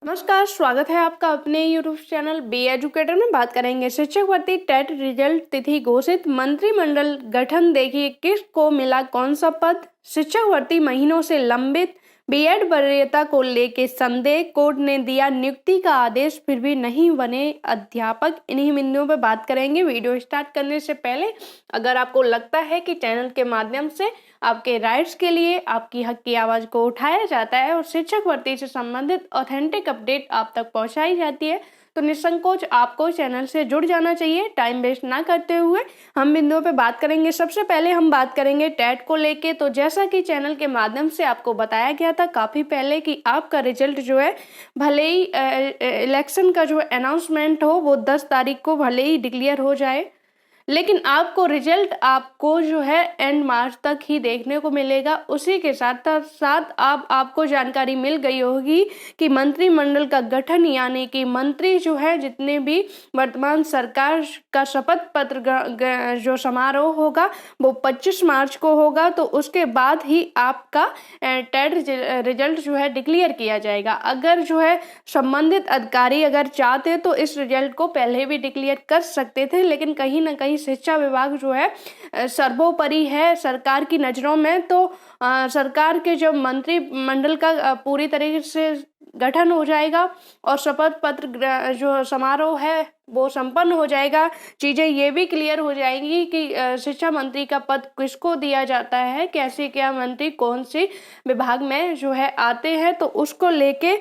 नमस्कार, स्वागत है आपका अपने यूट्यूब चैनल बी एजुकेटर में। बात करेंगे शिक्षक भर्ती टेट रिजल्ट, तिथि घोषित, मंत्रिमंडल गठन, देखिए किसको मिला कौन सा पद। शिक्षक भर्ती महीनों से लंबित, बीएड वरीयता को लेकर संदेह, कोर्ट ने दिया नियुक्ति का आदेश फिर भी नहीं बने अध्यापक। इन्हीं बिंदुओं पर बात करेंगे। वीडियो स्टार्ट करने से पहले अगर आपको लगता है कि चैनल के माध्यम से आपके राइट्स के लिए आपकी हक की आवाज को उठाया जाता है और शिक्षक भर्ती से संबंधित ऑथेंटिक अपडेट आप तक पहुंचाई जाती है तो निसंकोच आपको चैनल से जुड़ जाना चाहिए। टाइम वेस्ट ना करते हुए हम बिंदुओं पे बात करेंगे। सबसे पहले हम बात करेंगे टेट को लेके। तो जैसा कि चैनल के माध्यम से आपको बताया गया था काफ़ी पहले कि आपका रिजल्ट जो है भले ही इलेक्शन का जो अनाउंसमेंट हो वो 10 तारीख को भले ही डिक्लेयर हो जाए, लेकिन आपको रिजल्ट आपको जो है एंड मार्च तक ही देखने को मिलेगा। उसी के साथ साथ आपको जानकारी मिल गई होगी कि मंत्रिमंडल का गठन यानी कि मंत्री जो है जितने भी वर्तमान सरकार का शपथ पत्र जो समारोह होगा वो 25 मार्च को होगा। तो उसके बाद ही आपका टेट रिजल्ट जो है डिक्लेयर किया जाएगा। अगर जो है संबंधित अधिकारी अगर चाहते तो इस रिजल्ट को पहले भी डिक्लेयर कर सकते थे, लेकिन कहीं ना कहीं शिक्षा विभाग जो है सर्वोपरि है सरकार की नज़रों में। तो सरकार के जब मंत्रिमंडल का पूरी तरीके से गठन हो जाएगा और शपथ पत्र जो समारोह है वो संपन्न हो जाएगा, चीज़ें ये भी क्लियर हो जाएंगी कि शिक्षा मंत्री का पद किसको दिया जाता है, कैसे क्या मंत्री कौन सी विभाग में जो है आते हैं, तो उसको लेके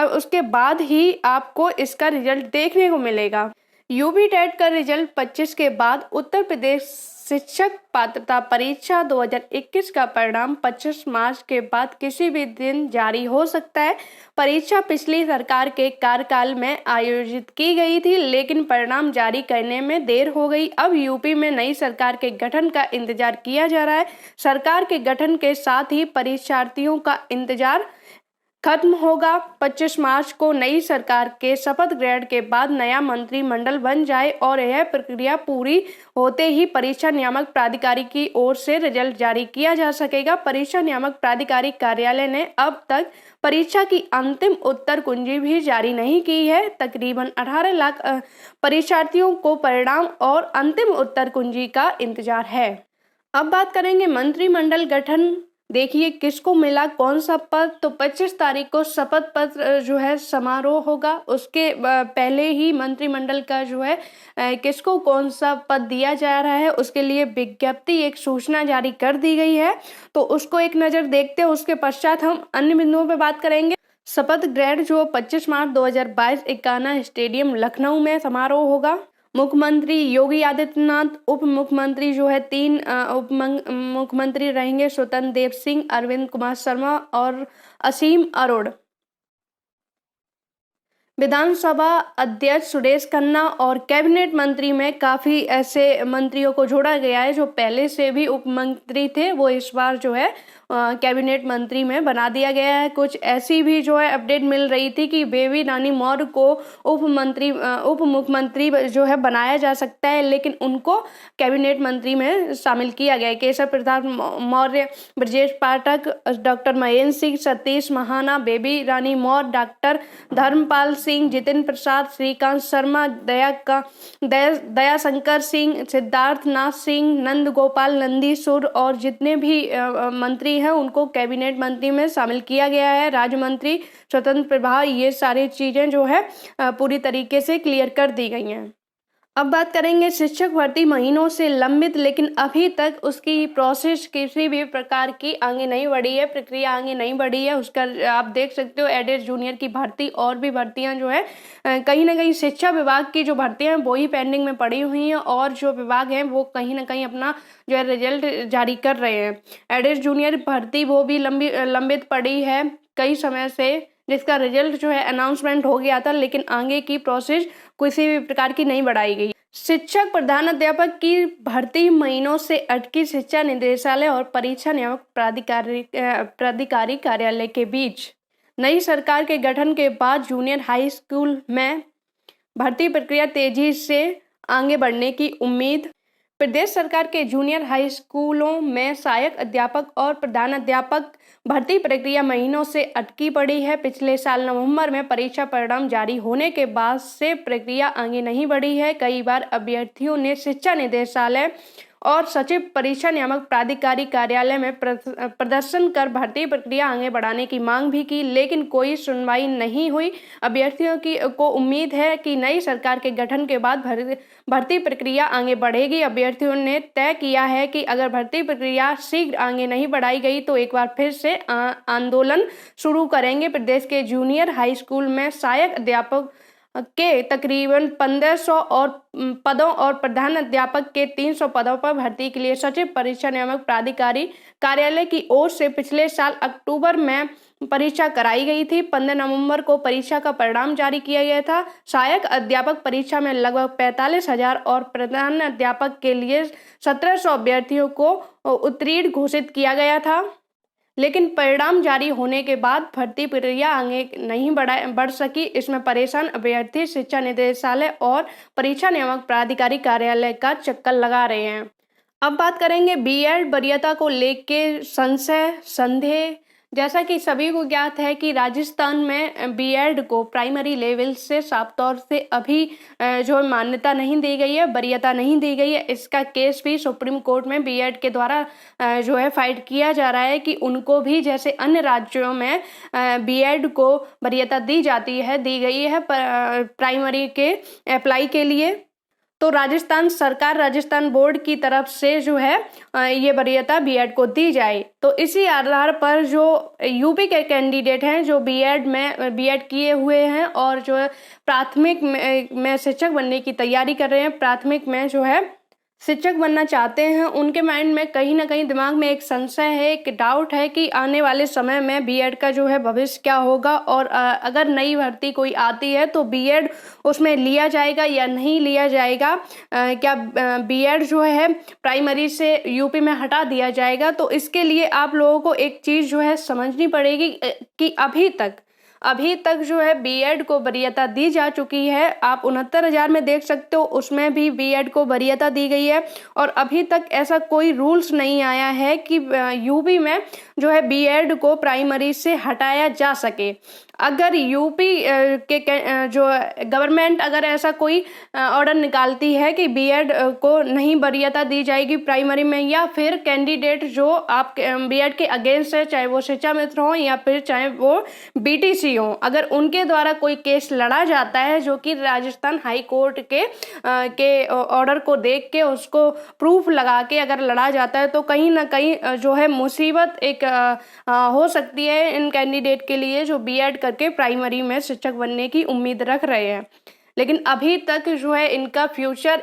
उसके बाद ही आपको इसका रिजल्ट देखने को मिलेगा। यूपी टेट का रिजल्ट 25 के बाद, उत्तर प्रदेश शिक्षक पात्रता परीक्षा 2021 का परिणाम 25 मार्च के बाद किसी भी दिन जारी हो सकता है। परीक्षा पिछली सरकार के कार्यकाल में आयोजित की गई थी, लेकिन परिणाम जारी करने में देर हो गई। अब यूपी में नई सरकार के गठन का इंतजार किया जा रहा है। सरकार के गठन के साथ ही परीक्षार्थियों का इंतजार खत्म होगा। 25 मार्च को नई सरकार के शपथ ग्रहण के बाद नया मंत्रिमंडल बन जाए और यह प्रक्रिया पूरी होते ही परीक्षा नियामक प्राधिकारी की ओर से रिजल्ट जारी किया जा सकेगा। परीक्षा नियामक प्राधिकारी कार्यालय ने अब तक परीक्षा की अंतिम उत्तर कुंजी भी जारी नहीं की है। तकरीबन 18 लाख परीक्षार्थियों को परिणाम और अंतिम उत्तर कुंजी का इंतजार है। अब बात करेंगे मंत्रिमंडल गठन, देखिए किसको मिला कौन सा पद। तो 25 तारीख को शपथ पत्र जो है समारोह होगा, उसके पहले ही मंत्रिमंडल का जो है किसको कौन सा पद दिया जा रहा है उसके लिए विज्ञप्ति, एक सूचना जारी कर दी गई है। तो उसको एक नज़र देखते हैं, उसके पश्चात हम अन्य बिंदुओं पर बात करेंगे। शपथ ग्रहण जो 25 मार्च 2022 इकाना स्टेडियम लखनऊ में समारोह होगा। मुख्यमंत्री योगी आदित्यनाथ, उप मुख्यमंत्री जो है 3 उप मुख्यमंत्री रहेंगे, स्वतंत्र देव सिंह, अरविंद कुमार शर्मा और असीम अरोड़। विधानसभा अध्यक्ष सुरेश खन्ना और कैबिनेट मंत्री में काफ़ी ऐसे मंत्रियों को जोड़ा गया है जो पहले से भी उप मंत्री थे, वो इस बार जो है कैबिनेट मंत्री में बना दिया गया है। कुछ ऐसी भी जो है अपडेट मिल रही थी कि बेबी रानी मौर्य को उप मुख्यमंत्री जो है बनाया जा सकता है, लेकिन उनको कैबिनेट मंत्री में शामिल किया गया है। केशव प्रसाद मौर्य, ब्रजेश पाठक, डॉक्टर महेंद्र सिंह, सतीश महाना, बेबी रानी मौर्य, डॉक्टर धर्मपाल सिंह, जितेंद्र प्रसाद, श्रीकांत शर्मा, दयाशंकर सिंह, सिद्धार्थ नाथ सिंह, नंद गोपाल नंदीसुर और जितने भी मंत्री हैं उनको कैबिनेट मंत्री में शामिल किया गया है। राज्य मंत्री, स्वतंत्र प्रभार, ये सारी चीजें जो है पूरी तरीके से क्लियर कर दी गई हैं। अब बात करेंगे शिक्षक भर्ती महीनों से लंबित, लेकिन अभी तक उसकी प्रोसेस किसी भी प्रकार की आगे नहीं बढ़ी है, प्रक्रिया आगे नहीं बढ़ी है। उसका आप देख सकते हो एडेड जूनियर की भर्ती और भी भर्तियां जो है कहीं ना कहीं शिक्षा विभाग की जो भर्तियां हैं वो ही पेंडिंग में पड़ी हुई हैं और जो विभाग हैं वो कहीं ना कहीं अपना जो है रिजल्ट जारी कर रहे हैं। एडेड जूनियर भर्ती वो भी लंबित पड़ी है कई समय से, जिसका रिजल्ट जो है अनाउंसमेंट हो गया था, लेकिन आगे की प्रोसेस किसी भी प्रकार की नहीं बढ़ाई गई। शिक्षक प्रधानाध्यापक की भर्ती महीनों से अटकी, शिक्षा निदेशालय और परीक्षा नियामक प्राधिकारी कार्यालय के बीच। नई सरकार के गठन के बाद जूनियर हाई स्कूल में भर्ती प्रक्रिया तेजी से आगे बढ़ने की उम्मीद। प्रदेश सरकार के जूनियर हाई स्कूलों में सहायक अध्यापक और प्रधानाध्यापक भर्ती प्रक्रिया महीनों से अटकी पड़ी है। पिछले साल नवंबर में परीक्षा परिणाम जारी होने के बाद से प्रक्रिया आगे नहीं बढ़ी है। कई बार अभ्यर्थियों ने शिक्षा निदेशालय और सचिव परीक्षा नियामक प्राधिकारी कार्यालय में प्रदर्शन कर भर्ती प्रक्रिया आगे बढ़ाने की मांग भी की, लेकिन कोई सुनवाई नहीं हुई। अभ्यर्थियों को उम्मीद है कि नई सरकार के गठन के बाद भर्ती प्रक्रिया आगे बढ़ेगी। अभ्यर्थियों ने तय किया है कि अगर भर्ती प्रक्रिया शीघ्र आगे नहीं बढ़ाई गई तो एक बार फिर से आंदोलन शुरू करेंगे। प्रदेश के जूनियर हाई स्कूल में सहायक अध्यापक के तकरीबन 1500 और पदों और प्रधान अध्यापक के 300 पदों पर भर्ती के लिए सचिव परीक्षा नियामक प्राधिकारी कार्यालय की ओर से पिछले साल अक्टूबर में परीक्षा कराई गई थी। 15 नवंबर को परीक्षा का परिणाम जारी किया गया था। सहायक अध्यापक परीक्षा में लगभग 45,000 और प्रधान अध्यापक के लिए 1700 अभ्यर्थियों को उत्तीर्ण घोषित किया गया था, लेकिन परिणाम जारी होने के बाद भर्ती प्रक्रिया आगे नहीं बढ़ सकी। इसमें परेशान अभ्यर्थी शिक्षा निदेशालय और परीक्षा नियामक प्राधिकारी कार्यालय का चक्कर लगा रहे हैं। अब बात करेंगे बीएड वरीयता को लेके संदेह। जैसा कि सभी को ज्ञात है कि राजस्थान में बीएड को प्राइमरी लेवल से साफ तौर से अभी जो मान्यता नहीं दी गई है, वरीयता नहीं दी गई है। इसका केस भी सुप्रीम कोर्ट में बीएड के द्वारा जो है फाइट किया जा रहा है कि उनको भी जैसे अन्य राज्यों में बीएड को वरीयता दी गई है प्राइमरी के अप्लाई के लिए। तो राजस्थान सरकार, राजस्थान बोर्ड की तरफ से जो है ये वरीयता बीएड को दी जाए। तो इसी आधार पर जो यूपी के कैंडिडेट हैं जो बीएड किए हुए हैं और जो प्राथमिक में शिक्षक बनने की तैयारी कर रहे हैं, प्राथमिक में जो है शिक्षक बनना चाहते हैं, उनके माइंड में कहीं ना कहीं दिमाग में एक संशय है, एक डाउट है कि आने वाले समय में बीएड का जो है भविष्य क्या होगा और अगर नई भर्ती कोई आती है तो बीएड उसमें लिया जाएगा या नहीं लिया जाएगा। क्या बीएड जो है प्राइमरी से यूपी में हटा दिया जाएगा। तो इसके लिए आप लोगों को एक चीज़ जो है समझनी पड़ेगी कि अभी तक जो है बीएड को वरीयता दी जा चुकी है। आप 69,000 में देख सकते हो, उसमें भी बीएड को वरीयता दी गई है और अभी तक ऐसा कोई रूल्स नहीं आया है कि यूपी में जो है बीएड को प्राइमरी से हटाया जा सके। अगर यूपी के जो गवर्नमेंट अगर ऐसा कोई ऑर्डर निकालती है कि बीएड को नहीं वरीयता दी जाएगी प्राइमरी में, या फिर कैंडिडेट जो आप बीएड के अगेंस्ट है, चाहे वो शिक्षा मित्र हो या फिर चाहे वो बीटीसी हो, अगर उनके द्वारा कोई केस लड़ा जाता है जो कि राजस्थान हाई कोर्ट के ऑर्डर को देख के उसको प्रूफ लगा के अगर लड़ा जाता है तो कहीं ना कहीं जो है मुसीबत एक हो सकती है इन कैंडिडेट के लिए जो बीएड करके प्राइमरी में शिक्षक बनने की उम्मीद रख रहे हैं। लेकिन अभी तक जो है इनका फ्यूचर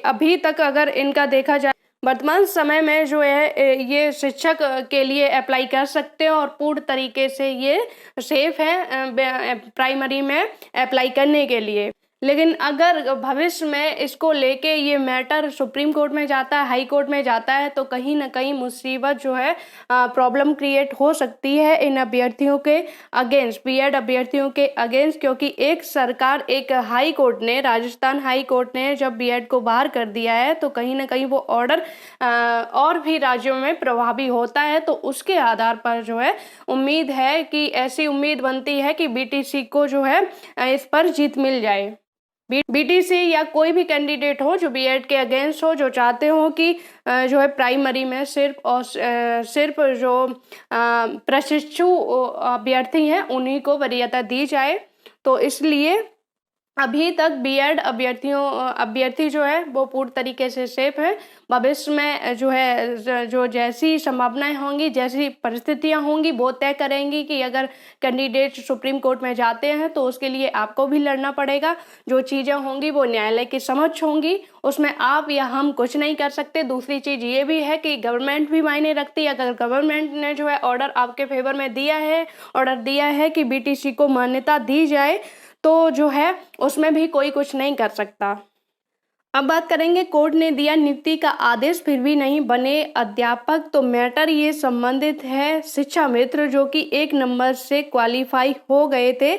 अभी तक अगर इनका देखा जाए वर्तमान समय में जो है ये शिक्षक के लिए अप्लाई कर सकते हैं और पूर्ण तरीके से ये सेफ है प्राइमरी में अप्लाई करने के लिए। लेकिन अगर भविष्य में इसको लेके ये मैटर सुप्रीम कोर्ट में जाता है, हाई कोर्ट में जाता है, तो कहीं ना कहीं मुसीबत जो है प्रॉब्लम क्रिएट हो सकती है इन अभ्यर्थियों के अगेंस्ट, बीएड अभ्यर्थियों के अगेंस्ट। क्योंकि एक हाई कोर्ट ने, राजस्थान हाई कोर्ट ने जब बीएड को बाहर कर दिया है तो कहीं ना कहीं वो ऑर्डर और भी राज्यों में प्रभावी होता है। तो उसके आधार पर जो है उम्मीद है कि ऐसी उम्मीद बनती है कि बीटीसी को जो है इस पर जीत मिल जाए। बीटीसी या कोई भी कैंडिडेट हो जो बीएड के अगेंस्ट हो, जो चाहते हो कि जो है प्राइमरी में सिर्फ जो प्रशिक्षु अभ्यर्थी हैं उन्हीं को वरीयता दी जाए। तो इसलिए अभी तक बीएड अभ्यर्थी जो है वो पूर्ण तरीके से सेफ है। भविष्य में जो है जो जैसी संभावनाएं होंगी, जैसी परिस्थितियां होंगी वो तय करेंगी कि अगर कैंडिडेट सुप्रीम कोर्ट में जाते हैं तो उसके लिए आपको भी लड़ना पड़ेगा। जो चीज़ें होंगी वो न्यायालय की समझ होंगी, उसमें आप या हम कुछ नहीं कर सकते। दूसरी चीज़ ये भी है कि गवर्नमेंट भी मायने रखती है। अगर गवर्नमेंट ने जो है ऑर्डर आपके फेवर में ऑर्डर दिया है कि बीटीसी को मान्यता दी जाए, तो जो है उसमें भी कोई कुछ नहीं कर सकता। अब बात करेंगे कोर्ट ने दिया नियुक्ति का आदेश फिर भी नहीं बने अध्यापक। तो मैटर ये संबंधित है शिक्षा मित्र जो कि 1 नंबर से क्वालिफाई हो गए थे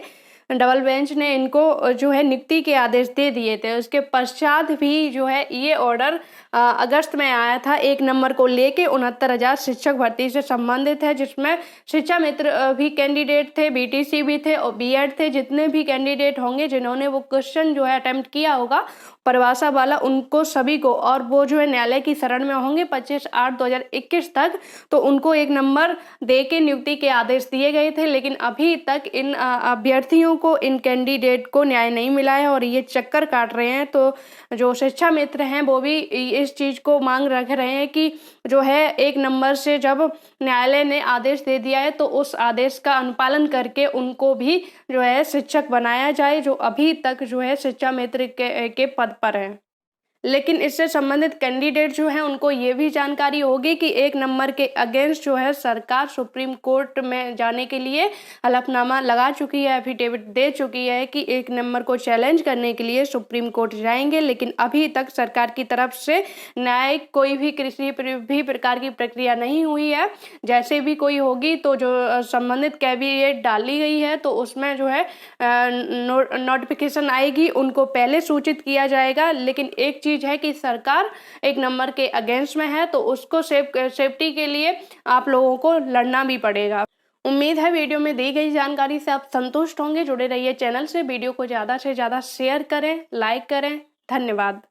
डबल बेंच ने इनको जो है नियुक्ति के आदेश दे दिए थे। उसके पश्चात भी जो है ये ऑर्डर अगस्त में आया था 1 नंबर को लेके 69,000 शिक्षक भर्ती से संबंधित है, जिसमें शिक्षा मित्र भी कैंडिडेट थे, बीटीसी भी थे और बीएड थे। जितने भी कैंडिडेट होंगे जिन्होंने वो क्वेश्चन जो है अटेम्प्ट किया होगा प्रवासा वाला, उनको सभी को, और वो जो है न्यायालय की शरण में होंगे 25/8/2021 तक, तो उनको 1 नंबर दे के नियुक्ति के आदेश दिए गए थे। लेकिन अभी तक इन अभ्यर्थियों को, इन कैंडिडेट को न्याय नहीं मिला है और ये चक्कर काट रहे हैं। तो जो शिक्षा मित्र हैं वो भी इस चीज़ को मांग रख रहे हैं कि जो है 1 नंबर से जब न्यायालय ने आदेश दे दिया है तो उस आदेश का अनुपालन करके उनको भी जो है शिक्षक बनाया जाए, जो अभी तक जो है शिक्षा मित्र के पद पर हैं। लेकिन इससे संबंधित कैंडिडेट जो हैं उनको ये भी जानकारी होगी कि 1 नंबर के अगेंस्ट जो है सरकार सुप्रीम कोर्ट में जाने के लिए हलफनामा लगा चुकी है, एफिडेविट दे चुकी है कि 1 नंबर को चैलेंज करने के लिए सुप्रीम कोर्ट जाएंगे। लेकिन अभी तक सरकार की तरफ से न्यायिक कोई भी किसी भी प्रकार की प्रक्रिया नहीं हुई है। जैसे भी कोई होगी तो जो संबंधित कैबिनेट डाली गई है तो उसमें जो है नोटिफिकेशन आएगी, उनको पहले सूचित किया जाएगा। लेकिन एक चीज है कि सरकार 1 नंबर के अगेंस्ट में है तो उसको सेफ्टी के लिए आप लोगों को लड़ना भी पड़ेगा। उम्मीद है वीडियो में दी गई जानकारी से आप संतुष्ट होंगे। जुड़े रहिए चैनल से, वीडियो को ज़्यादा से ज़्यादा शेयर करें, लाइक करें। धन्यवाद।